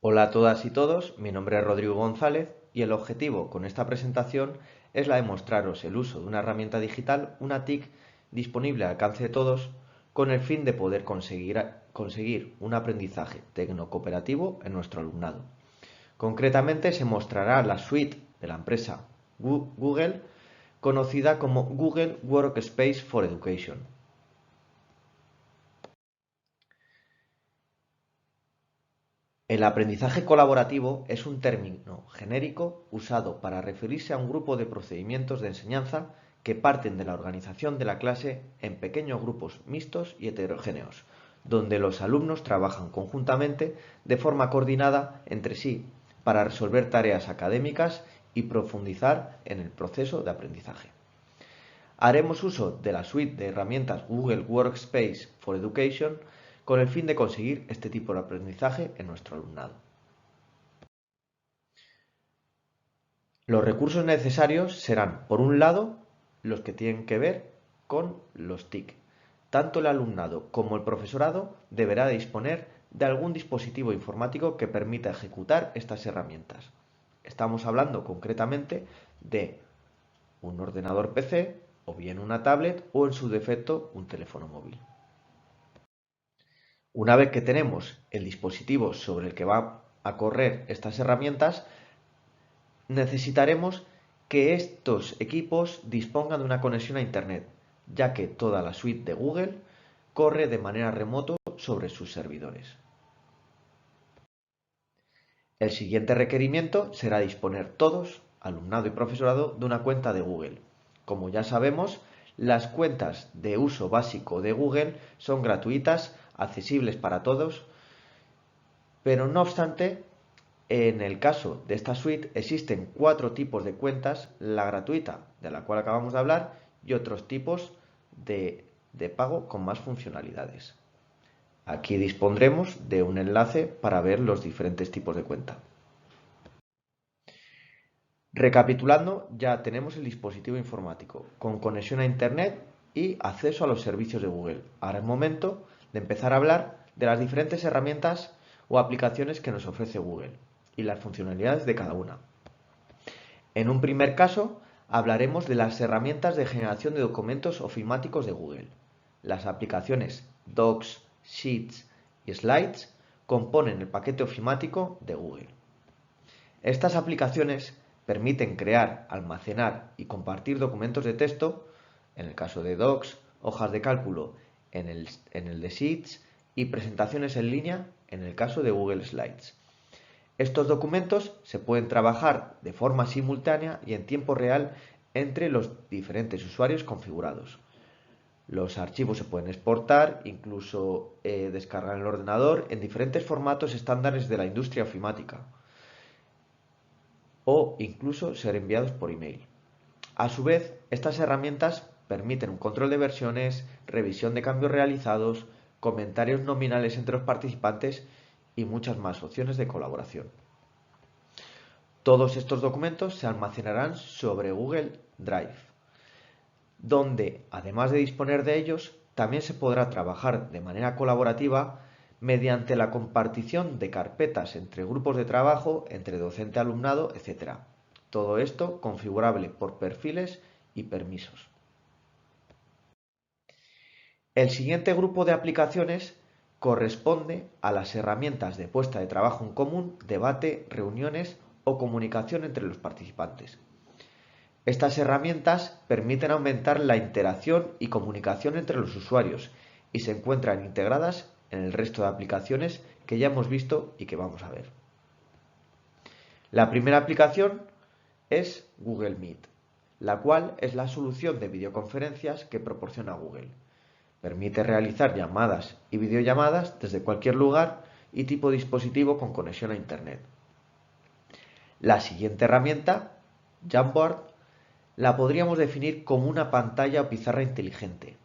Hola a todas y todos, mi nombre es Rodrigo González y el objetivo con esta presentación es la de mostraros el uso de una herramienta digital, una TIC, disponible al alcance de todos, con el fin de poder conseguir un aprendizaje tecnocooperativo en nuestro alumnado. Concretamente se mostrará la suite de la empresa Google, conocida como Google Workspace for Education. El aprendizaje colaborativo es un término genérico usado para referirse a un grupo de procedimientos de enseñanza que parten de la organización de la clase en pequeños grupos mixtos y heterogéneos, donde los alumnos trabajan conjuntamente de forma coordinada entre sí para resolver tareas académicas y profundizar en el proceso de aprendizaje. Haremos uso de la suite de herramientas Google Workspace for Education con el fin de conseguir este tipo de aprendizaje en nuestro alumnado. Los recursos necesarios serán, por un lado, los que tienen que ver con los TIC. Tanto el alumnado como el profesorado deberá disponer de algún dispositivo informático que permita ejecutar estas herramientas. Estamos hablando concretamente de un ordenador PC o bien una tablet o en su defecto un teléfono móvil. Una vez que tenemos el dispositivo sobre el que va a correr estas herramientas, necesitaremos que estos equipos dispongan de una conexión a Internet, ya que toda la suite de Google corre de manera remoto sobre sus servidores. El siguiente requerimiento será disponer todos, alumnado y profesorado, de una cuenta de Google. Como ya sabemos, las cuentas de uso básico de Google son gratuitas, accesibles para todos, pero no obstante, en el caso de esta suite existen 4 tipos de cuentas, la gratuita, de la cual acabamos de hablar, y otros tipos de pago con más funcionalidades. Aquí dispondremos de un enlace para ver los diferentes tipos de cuenta. Recapitulando, ya tenemos el dispositivo informático con conexión a Internet y acceso a los servicios de Google. Ahora es momento de empezar a hablar de las diferentes herramientas o aplicaciones que nos ofrece Google y las funcionalidades de cada una. En un primer caso, hablaremos de las herramientas de generación de documentos ofimáticos de Google. Las aplicaciones Docs, Sheets y Slides componen el paquete ofimático de Google. Estas aplicaciones permiten crear, almacenar y compartir documentos de texto, en el caso de Docs, hojas de cálculo en el de Sheets y presentaciones en línea en el caso de Google Slides. Estos documentos se pueden trabajar de forma simultánea y en tiempo real entre los diferentes usuarios configurados. Los archivos se pueden exportar, incluso descargar en el ordenador en diferentes formatos estándares de la industria ofimática o incluso ser enviados por email. A su vez, estas herramientas permiten un control de versiones, revisión de cambios realizados, comentarios nominales entre los participantes y muchas más opciones de colaboración. Todos estos documentos se almacenarán sobre Google Drive, donde, además de disponer de ellos, también se podrá trabajar de manera colaborativa mediante la compartición de carpetas entre grupos de trabajo, entre docente, alumnado, etc. Todo esto configurable por perfiles y permisos. El siguiente grupo de aplicaciones corresponde a las herramientas de puesta de trabajo en común, debate, reuniones o comunicación entre los participantes. Estas herramientas permiten aumentar la interacción y comunicación entre los usuarios y se encuentran integradas en el resto de aplicaciones que ya hemos visto y que vamos a ver. La primera aplicación es Google Meet, la cual es la solución de videoconferencias que proporciona Google. Permite realizar llamadas y videollamadas desde cualquier lugar y tipo de dispositivo con conexión a Internet. La siguiente herramienta, Jamboard, la podríamos definir como una pantalla o pizarra inteligente.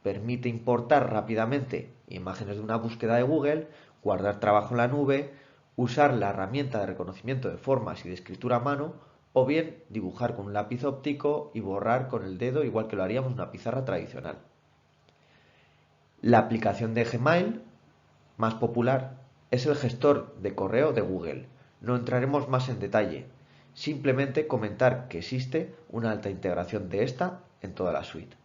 Permite importar rápidamente imágenes de una búsqueda de Google, guardar trabajo en la nube, usar la herramienta de reconocimiento de formas y de escritura a mano, o bien dibujar con un lápiz óptico y borrar con el dedo igual que lo haríamos en una pizarra tradicional. La aplicación de Gmail, más popular, es el gestor de correo de Google. No entraremos más en detalle, simplemente comentar que existe una alta integración de esta en toda la suite.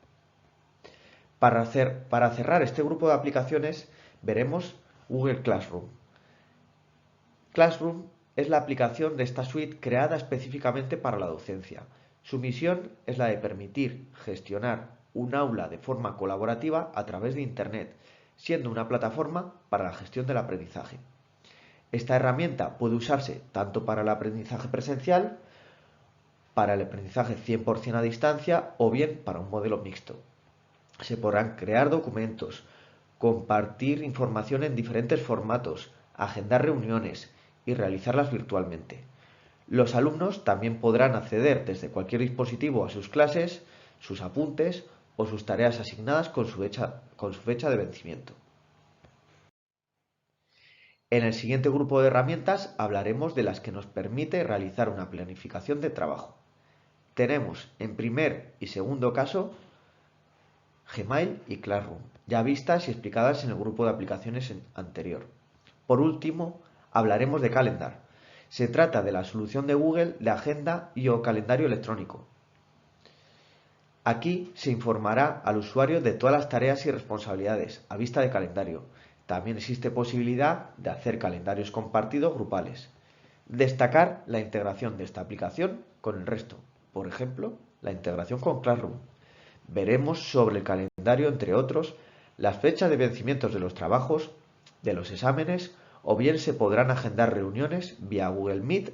Para cerrar este grupo de aplicaciones veremos Google Classroom. Classroom es la aplicación de esta suite creada específicamente para la docencia. Su misión es la de permitir gestionar un aula de forma colaborativa a través de Internet, siendo una plataforma para la gestión del aprendizaje. Esta herramienta puede usarse tanto para el aprendizaje presencial, para el aprendizaje 100% a distancia o bien para un modelo mixto. Se podrán crear documentos, compartir información en diferentes formatos, agendar reuniones y realizarlas virtualmente. Los alumnos también podrán acceder desde cualquier dispositivo a sus clases, sus apuntes o sus tareas asignadas con su fecha de vencimiento. En el siguiente grupo de herramientas hablaremos de las que nos permite realizar una planificación de trabajo. Tenemos en primer y segundo caso Gmail y Classroom, ya vistas y explicadas en el grupo de aplicaciones anterior. Por último, hablaremos de Calendar. Se trata de la solución de Google de agenda y o calendario electrónico. Aquí se informará al usuario de todas las tareas y responsabilidades a vista de calendario. También existe posibilidad de hacer calendarios compartidos grupales. Destacar la integración de esta aplicación con el resto, por ejemplo, la integración con Classroom. Veremos sobre el calendario, entre otros, las fechas de vencimientos de los trabajos, de los exámenes, o bien se podrán agendar reuniones vía Google Meet.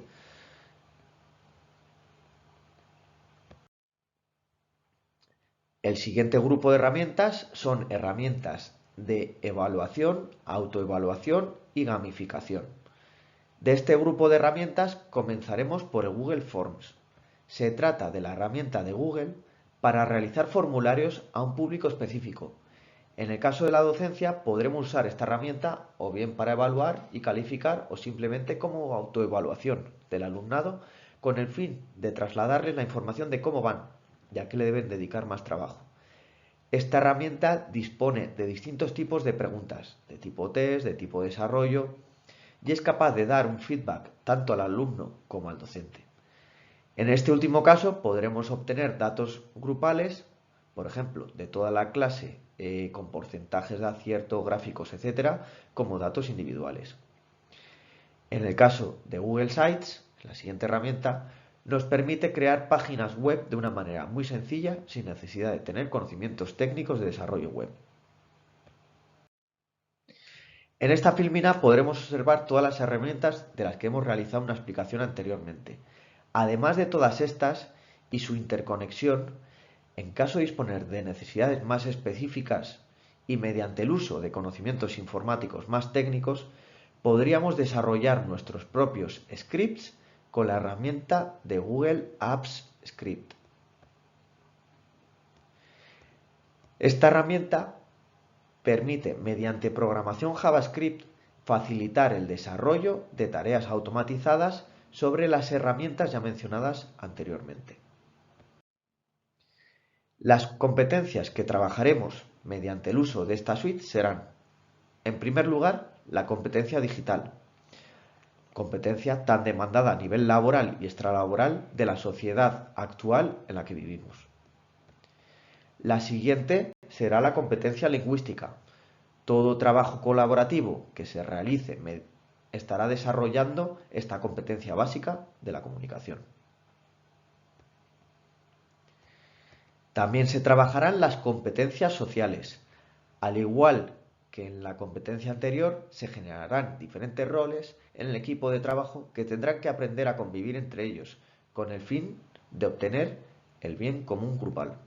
El siguiente grupo de herramientas son herramientas de evaluación, autoevaluación y gamificación. De este grupo de herramientas comenzaremos por el Google Forms. Se trata de la herramienta de Google para realizar formularios a un público específico. En el caso de la docencia podremos usar esta herramienta o bien para evaluar y calificar o simplemente como autoevaluación del alumnado con el fin de trasladarles la información de cómo van, ya que le deben dedicar más trabajo. Esta herramienta dispone de distintos tipos de preguntas, de tipo test, de tipo desarrollo, y es capaz de dar un feedback tanto al alumno como al docente. En este último caso podremos obtener datos grupales, por ejemplo, de toda la clase con porcentajes de acierto, gráficos, etcétera, como datos individuales. En el caso de Google Sites, la siguiente herramienta, nos permite crear páginas web de una manera muy sencilla sin necesidad de tener conocimientos técnicos de desarrollo web. En esta filmina podremos observar todas las herramientas de las que hemos realizado una explicación anteriormente. Además de todas estas y su interconexión, en caso de disponer de necesidades más específicas y mediante el uso de conocimientos informáticos más técnicos, podríamos desarrollar nuestros propios scripts con la herramienta de Google Apps Script. Esta herramienta permite, mediante programación JavaScript, facilitar el desarrollo de tareas automatizadas sobre las herramientas ya mencionadas anteriormente. Las competencias que trabajaremos mediante el uso de esta suite serán, en primer lugar, la competencia digital, competencia tan demandada a nivel laboral y extralaboral de la sociedad actual en la que vivimos. La siguiente será la competencia lingüística. Todo trabajo colaborativo que se realice estará desarrollando esta competencia básica de la comunicación. También se trabajarán las competencias sociales. Al igual que en la competencia anterior, se generarán diferentes roles en el equipo de trabajo que tendrán que aprender a convivir entre ellos, con el fin de obtener el bien común grupal.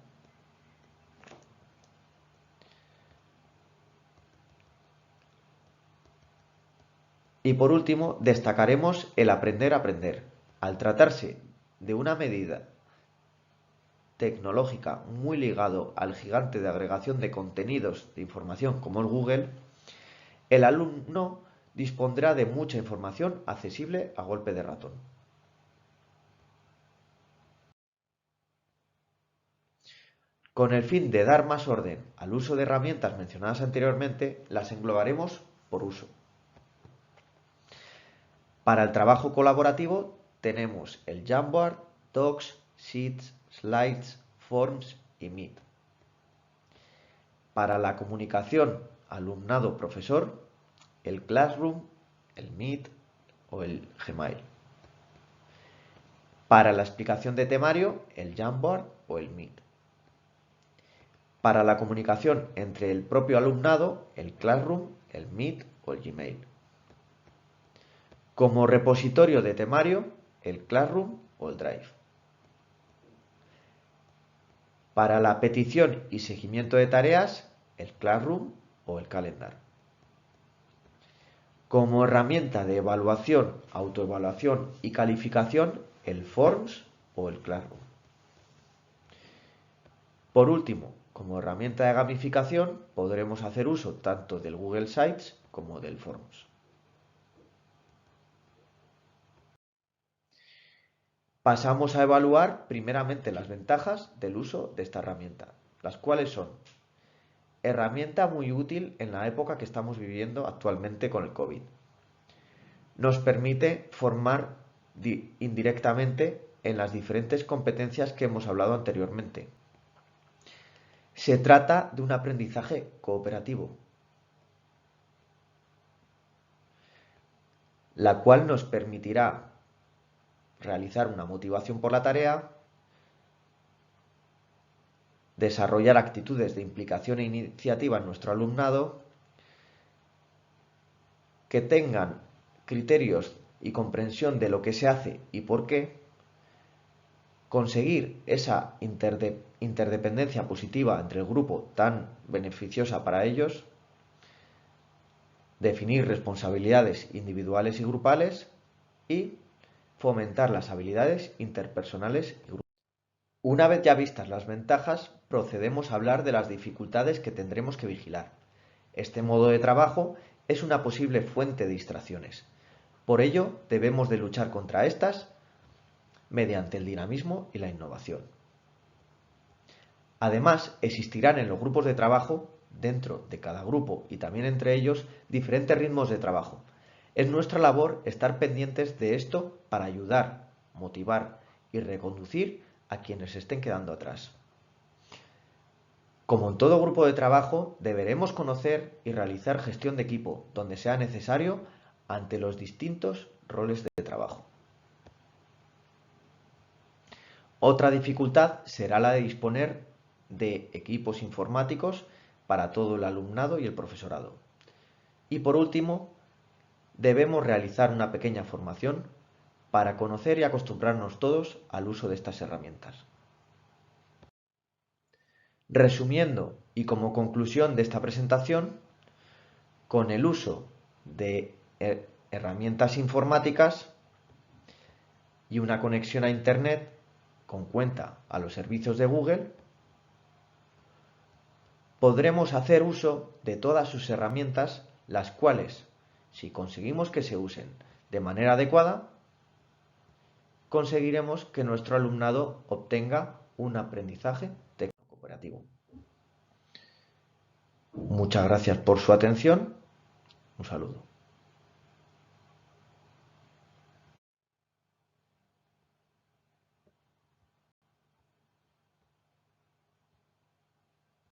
Y por último, destacaremos el aprender a aprender. Al tratarse de una medida tecnológica muy ligado al gigante de agregación de contenidos de información como es Google, el alumno dispondrá de mucha información accesible a golpe de ratón. Con el fin de dar más orden al uso de herramientas mencionadas anteriormente, las englobaremos por uso. Para el trabajo colaborativo tenemos el Jamboard, Docs, Sheets, Slides, Forms y Meet. Para la comunicación alumnado-profesor, el Classroom, el Meet o el Gmail. Para la explicación de temario, el Jamboard o el Meet. Para la comunicación entre el propio alumnado, el Classroom, el Meet o el Gmail. Como repositorio de temario, el Classroom o el Drive. Para la petición y seguimiento de tareas, el Classroom o el Calendar. Como herramienta de evaluación, autoevaluación y calificación, el Forms o el Classroom. Por último, como herramienta de gamificación, podremos hacer uso tanto del Google Sites como del Forms. Pasamos a evaluar primeramente las ventajas del uso de esta herramienta, las cuales son: herramienta muy útil en la época que estamos viviendo actualmente con el COVID. Nos permite formar indirectamente en las diferentes competencias que hemos hablado anteriormente. Se trata de un aprendizaje cooperativo, la cual nos permitirá realizar una motivación por la tarea, desarrollar actitudes de implicación e iniciativa en nuestro alumnado, que tengan criterios y comprensión de lo que se hace y por qué, conseguir esa interdependencia positiva entre el grupo tan beneficiosa para ellos, definir responsabilidades individuales y grupales y fomentar las habilidades interpersonales y grupales. Una vez ya vistas las ventajas, procedemos a hablar de las dificultades que tendremos que vigilar. Este modo de trabajo es una posible fuente de distracciones. Por ello, debemos de luchar contra estas mediante el dinamismo y la innovación. Además, existirán en los grupos de trabajo, dentro de cada grupo y también entre ellos, diferentes ritmos de trabajo. Es nuestra labor estar pendientes de esto para ayudar, motivar y reconducir a quienes se estén quedando atrás. Como en todo grupo de trabajo, deberemos conocer y realizar gestión de equipo, donde sea necesario, ante los distintos roles de trabajo. Otra dificultad será la de disponer de equipos informáticos para todo el alumnado y el profesorado. Y por último, debemos realizar una pequeña formación para conocer y acostumbrarnos todos al uso de estas herramientas. Resumiendo y como conclusión de esta presentación, con el uso de herramientas informáticas y una conexión a Internet con cuenta a los servicios de Google, podremos hacer uso de todas sus herramientas, las cuales, si conseguimos que se usen de manera adecuada, conseguiremos que nuestro alumnado obtenga un aprendizaje técnico-cooperativo. Muchas gracias por su atención. Un saludo.